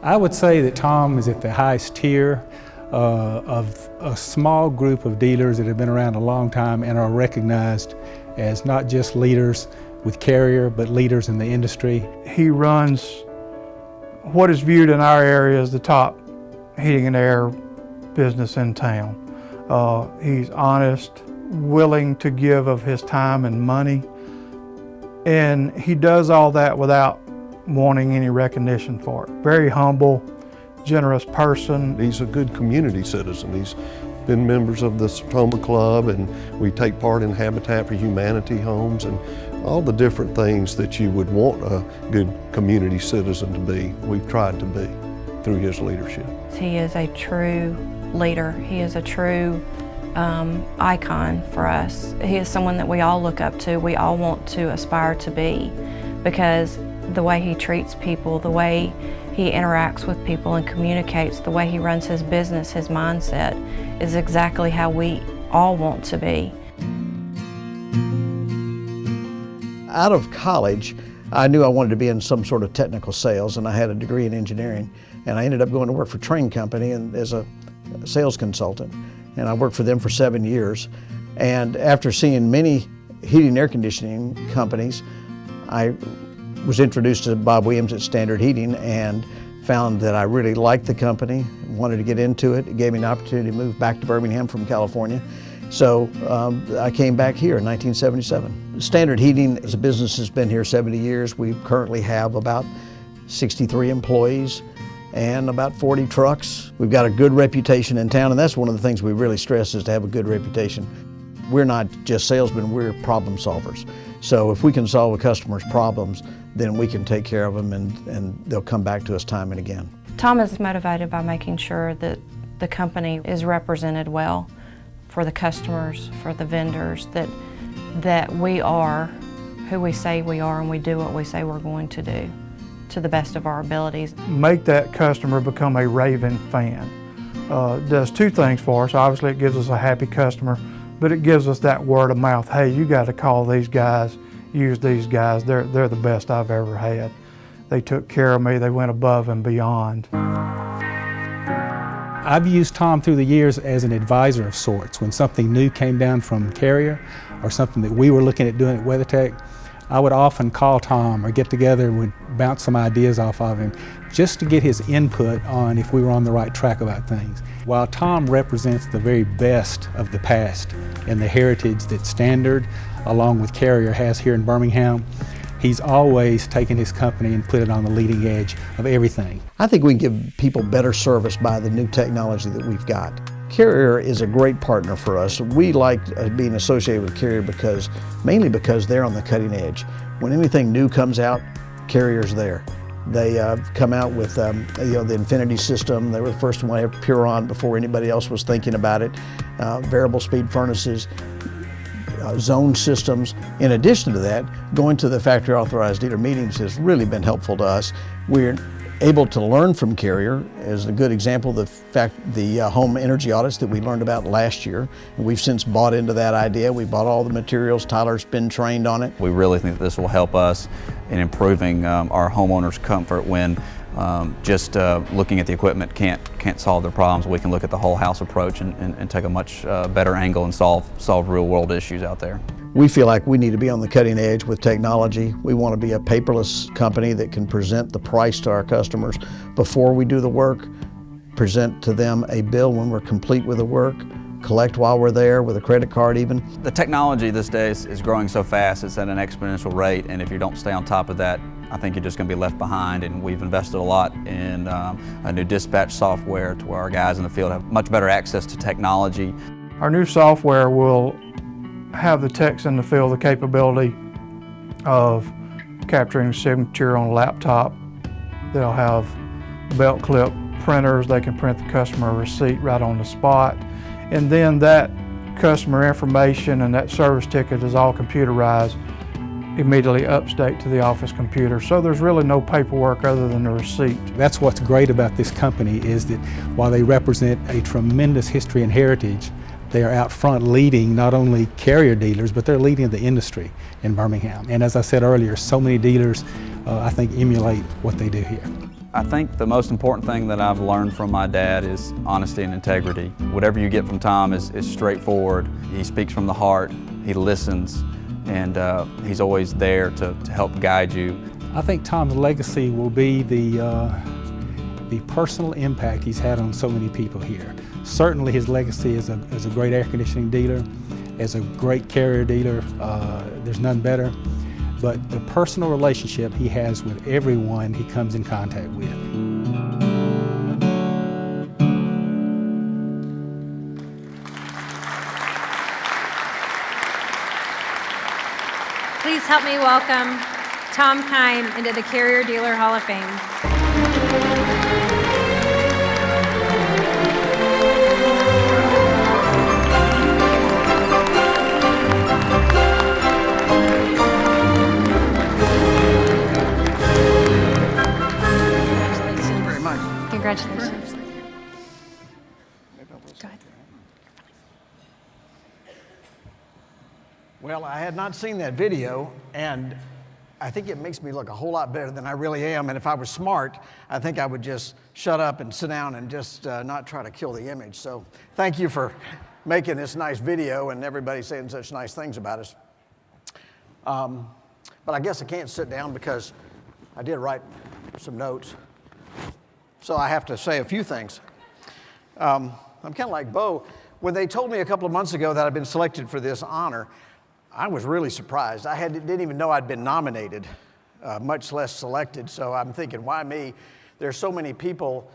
I would say that Tom is at the highest tier of a small group of dealers that have been around a long time and are recognized as not just leaders with Carrier, but leaders in the industry. He runs what is viewed in our area as the top heating and air business in town. He's honest, willing to give of his time and money, and he does all that without wanting any recognition for it. Very humble, generous person. He's a good community citizen. He's been members of the Sertoma Club, and we take part in Habitat for Humanity homes and all the different things that you would want a good community citizen to be. We've tried to be through his leadership. He is a true leader. He is a true icon for us. He is someone that we all look up to, we all want to aspire to be, because the way he treats people, the way he interacts with people and communicates, the way he runs his business, his mindset, is exactly how we all want to be. Out of college, I knew I wanted to be in some sort of technical sales, and I had a degree in engineering, and I ended up going to work for Train Company and as a sales consultant, and I worked for them for 7 years. And after seeing many heating and air conditioning companies, I was introduced to Bob Williams at Standard Heating and found that I really liked the company, wanted to get into it. It gave me an opportunity to move back to Birmingham from California. So I came back here in 1977. Standard Heating as a business has been here 70 years. We currently have about 63 employees and about 40 trucks. We've got a good reputation in town, and that's one of the things we really stress, is to have a good reputation. We're not just salesmen, we're problem solvers. So if we can solve a customer's problems, then we can take care of them, and they'll come back to us time and again. Tom is motivated by making sure that the company is represented well for the customers, for the vendors, that we are who we say we are and we do what we say we're going to do to the best of our abilities. Make that customer become a raving fan. It does two things for us. Obviously it gives us a happy customer, but it gives us that word of mouth. Hey, you got to call these guys, use these guys. They're the best I've ever had. They took care of me. They went above and beyond. I've used Tom through the years as an advisor of sorts. When something new came down from Carrier or something that we were looking at doing at WeatherTech, I would often call Tom or get together and would bounce some ideas off of him just to get his input on if we were on the right track about things. While Tom represents the very best of the past and the heritage that Standard, along with Carrier, has here in Birmingham, he's always taken his company and put it on the leading edge of everything. I think we can give people better service by the new technology that we've got. Carrier is a great partner for us. We like being associated with Carrier mainly because they're on the cutting edge. When anything new comes out, Carrier's there. They come out with the Infinity system. They were the first one to have Puron before anybody else was thinking about it. Variable speed furnaces, zone systems. In addition to that, going to the factory authorized dealer meetings has really been helpful to us. We're able to learn from Carrier. As a good example, the home energy audits that we learned about last year. And we've since bought into that idea. We bought all the materials. Tyler's been trained on it. We really think this will help us in improving our homeowners' comfort when just looking at the equipment can't solve their problems. We can look at the whole house approach and take a much better angle and solve real world issues out there. We feel like we need to be on the cutting edge with technology. We want to be a paperless company that can present the price to our customers before we do the work, present to them a bill when we're complete with the work, collect while we're there with a credit card even. The technology these days is growing so fast, it's at an exponential rate, and if you don't stay on top of that, I think you're just going to be left behind. And we've invested a lot in a new dispatch software to where our guys in the field have much better access to technology. Our new software will have the techs in the field the capability of capturing signature on a laptop. They'll have belt clip printers. They can print the customer a receipt right on the spot. And then that customer information and that service ticket is all computerized, immediately upstate to the office computer. So there's really no paperwork other than the receipt. That's what's great about this company, is that while they represent a tremendous history and heritage, they are out front leading not only Carrier dealers, but they're leading the industry in Birmingham. And as I said earlier, so many dealers, I think, emulate what they do here. I think the most important thing that I've learned from my dad is honesty and integrity. Whatever you get from Tom is straightforward. He speaks from the heart, he listens, and he's always there to help guide you. I think Tom's legacy will be the personal impact he's had on so many people here. Certainly his legacy as a great air conditioning dealer, as a great Carrier dealer, there's none better. But the personal relationship he has with everyone he comes in contact with. Please help me welcome Tom Kime into the Carrier Dealer Hall of Fame. Congratulations. Go ahead. Well, I had not seen that video, and I think it makes me look a whole lot better than I really am. And if I was smart, I think I would just shut up and sit down and just not try to kill the image. So thank you for making this nice video and everybody saying such nice things about us. But I guess I can't sit down because I did write some notes. So I have to say a few things. I'm kind of like Bo. When they told me a couple of months ago that I'd been selected for this honor, I was really surprised. I didn't even know I'd been nominated, much less selected. So I'm thinking, why me? There's so many people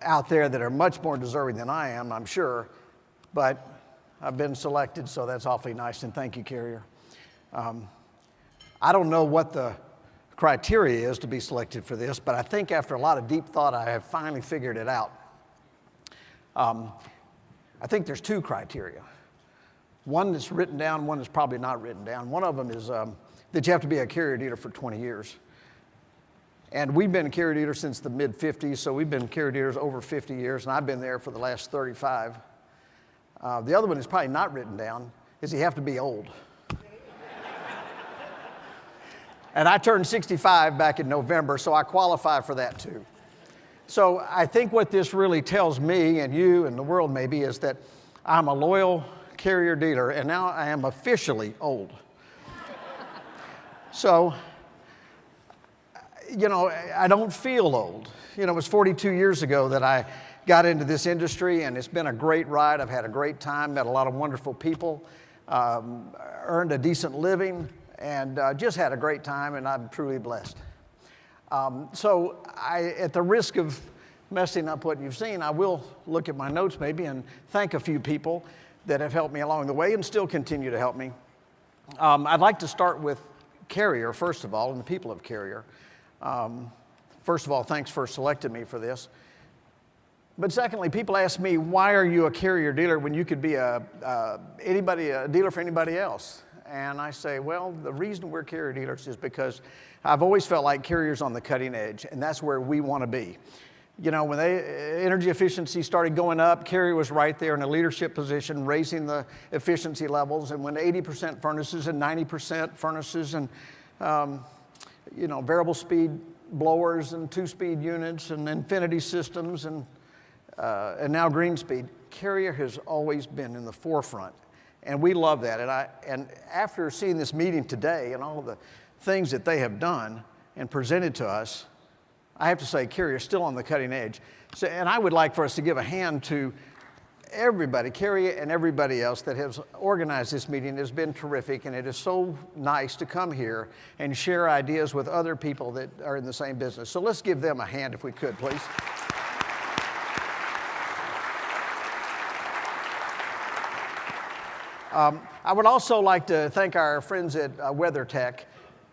out there that are much more deserving than I am, I'm sure. But I've been selected, so that's awfully nice, and thank you, Carrier. I don't know what the criteria is to be selected for this, but I think after a lot of deep thought, I have finally figured it out. I think there's two criteria. One that's written down, one that's probably not written down. One of them is that you have to be a Carrier dealer for 20 years. And we've been a Carrier dealer since the mid-50s, so we've been Carrier dealers over 50 years, and I've been there for the last 35. The other one is probably not written down, is you have to be old. And I turned 65 back in November, so I qualify for that too. So I think what this really tells me and you and the world maybe is that I'm a loyal Carrier dealer, and now I am officially old. So, you know, I don't feel old. You know, it was 42 years ago that I got into this industry, and it's been a great ride. I've had a great time, met a lot of wonderful people, earned a decent living, and just had a great time, and I'm truly blessed. So at the risk of messing up what you've seen, I will look at my notes maybe and thank a few people that have helped me along the way and still continue to help me. I'd like to start with Carrier, first of all, and the people of Carrier. First of all, thanks for selecting me for this. But secondly, people ask me, why are you a Carrier dealer when you could be a dealer for anybody else? And I say, well, the reason we're Carrier dealers is because I've always felt like Carrier's on the cutting edge, and that's where we want to be. You know, when energy efficiency started going up, Carrier was right there in a leadership position, raising the efficiency levels. And when 80% furnaces and 90% furnaces and, you know, variable speed blowers and two-speed units and infinity systems and now green speed, Carrier has always been in the forefront. And we love that. And after seeing this meeting today and all of the things that they have done and presented to us, I have to say Carrier is still on the cutting edge. So, and I would like for us to give a hand to everybody, Carrier and everybody else that has organized this meeting. It has been terrific, and it is so nice to come here and share ideas with other people that are in the same business. So let's give them a hand if we could, please. I would also like to thank our friends at WeatherTech.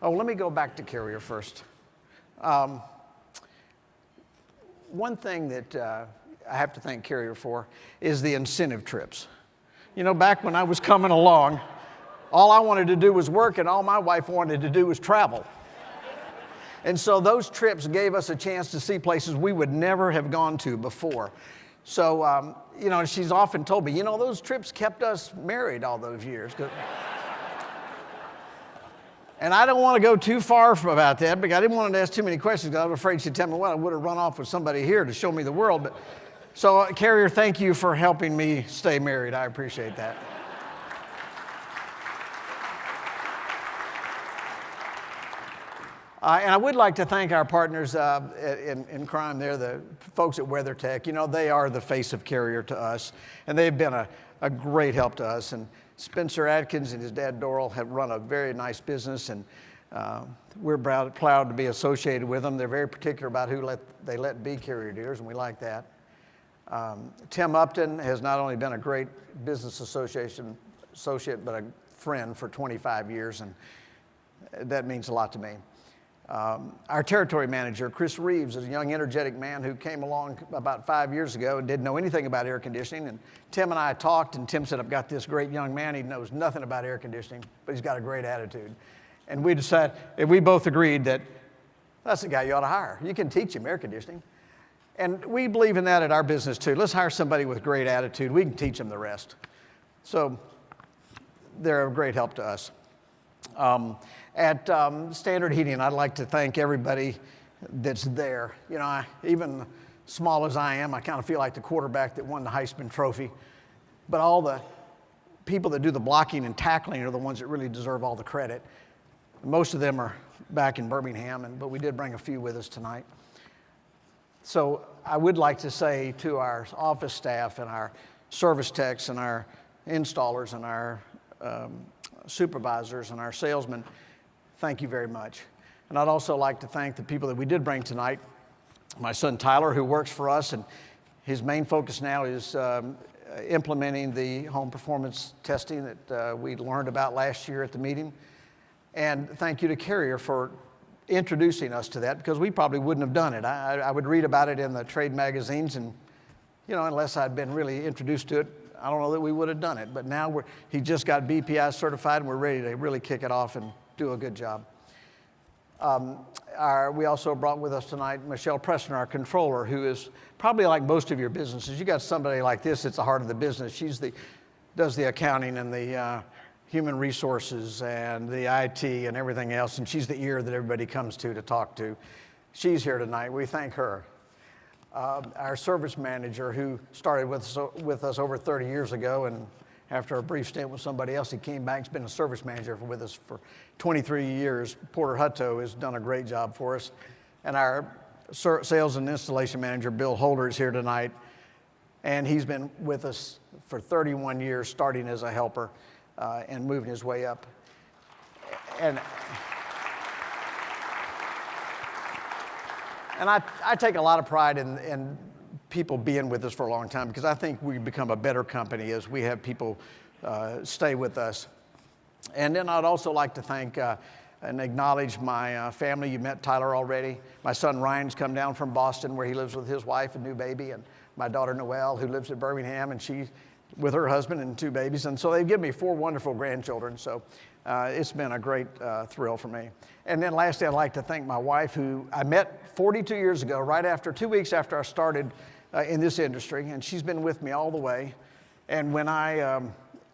Oh, let me go back to Carrier first. One thing that I have to thank Carrier for is the incentive trips. You know, back when I was coming along, all I wanted to do was work, and all my wife wanted to do was travel. And so those trips gave us a chance to see places we would never have gone to before. So, you know, she's often told me, you know, those trips kept us married all those years. And I don't want to go too far about that because I didn't want to ask too many questions because I was afraid she'd tell me, well, I would have run off with somebody here to show me the world. But, so, Carrier, thank you for helping me stay married. I appreciate that. And I would like to thank our partners in crime there, the folks at WeatherTech. You know, they are the face of Carrier to us, and they've been a great help to us. And Spencer Atkins and his dad Doral have run a very nice business, and we're proud to be associated with them. They're very particular about who they let be Carrier dealers, and we like that. Tim Upton has not only been a great business associate, but a friend for 25 years, and that means a lot to me. Our territory manager, Chris Reeves, is a young, energetic man who came along about 5 years ago and didn't know anything about air conditioning. And Tim and I talked, and Tim said, I've got this great young man. He knows nothing about air conditioning, but he's got a great attitude. And we both agreed that that's the guy you ought to hire. You can teach him air conditioning. And we believe in that at our business, too. Let's hire somebody with great attitude. We can teach them the rest. So they're a great help to us. At Standard Heating, I'd like to thank everybody that's there. You know, even small as I am, I kind of feel like the quarterback that won the Heisman Trophy. But all the people that do the blocking and tackling are the ones that really deserve all the credit. Most of them are back in Birmingham, but we did bring a few with us tonight. So I would like to say to our office staff and our service techs and our installers and our supervisors and our salesmen, thank you very much. And I'd also like to thank the people that we did bring tonight. My son Tyler, who works for us, and his main focus now is implementing the home performance testing that we learned about last year at the meeting. And thank you to Carrier for introducing us to that, because we probably wouldn't have done it. I would read about it in the trade magazines, and you know, unless I'd been really introduced to it, I don't know that we would have done it. But now he just got BPI certified, and we're ready to really kick it off and do a good job. We also brought with us tonight Michelle Preston, our controller, who is probably like most of your businesses. You got somebody like this at the heart of the business. Does the accounting and the human resources and the IT and everything else, and she's the ear that everybody comes to talk to. She's here tonight. We thank her. Our service manager, who started with us over 30 years ago, and after a brief stint with somebody else, he came back. He's been a service manager with us for 23 years. Porter Hutto has done a great job for us. And our sales and installation manager, Bill Holder, is here tonight. And he's been with us for 31 years, starting as a helper and moving his way up. And I take a lot of pride in people being with us for a long time, because I think we become a better company as we have people stay with us. And then I'd also like to thank and acknowledge my family. You met Tyler already. My son Ryan's come down from Boston, where he lives with his wife and new baby, and my daughter Noelle, who lives in Birmingham, and she with her husband and 2 babies. And so they've given me 4 wonderful grandchildren. So it's been a great thrill for me. And then lastly, I'd like to thank my wife, who I met 42 years ago, right after 2 weeks after I started in this industry, and she's been with me all the way. And when I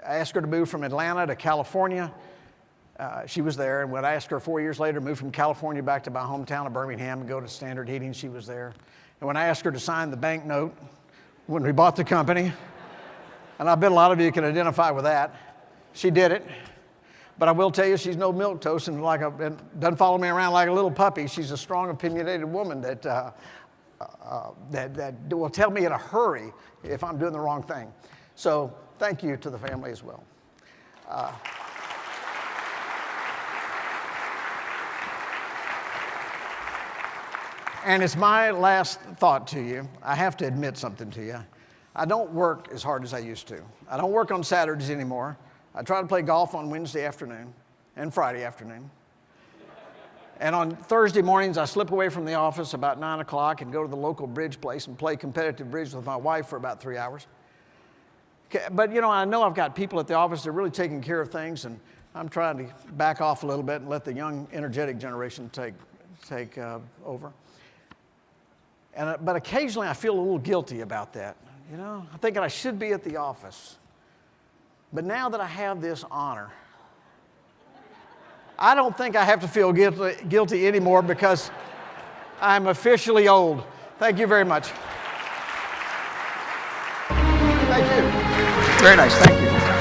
asked her to move from Atlanta to California, she was there. And when I asked her 4 years later to move from California back to my hometown of Birmingham and go to Standard Heating, she was there. And when I asked her to sign the bank note when we bought the company, and I bet a lot of you can identify with that, she did it. But I will tell you, she's no milquetoast and doesn't follow me around like a little puppy. She's a strong, opinionated woman that will tell me in a hurry if I'm doing the wrong thing. So thank you to the family as well. And it's my last thought to you. I have to admit something to you. I don't work as hard as I used to. I don't work on Saturdays anymore. I try to play golf on Wednesday afternoon and Friday afternoon. And on Thursday mornings, I slip away from the office about 9 o'clock and go to the local bridge place and play competitive bridge with my wife for about 3 hours. But, you know I've got people at the office that are really taking care of things, and I'm trying to back off a little bit and let the young, energetic generation take over. But occasionally I feel a little guilty about that. You know, I'm thinking I should be at the office. But now that I have this honor, I don't think I have to feel guilty anymore because I'm officially old. Thank you very much. Thank you. Very nice, thank you.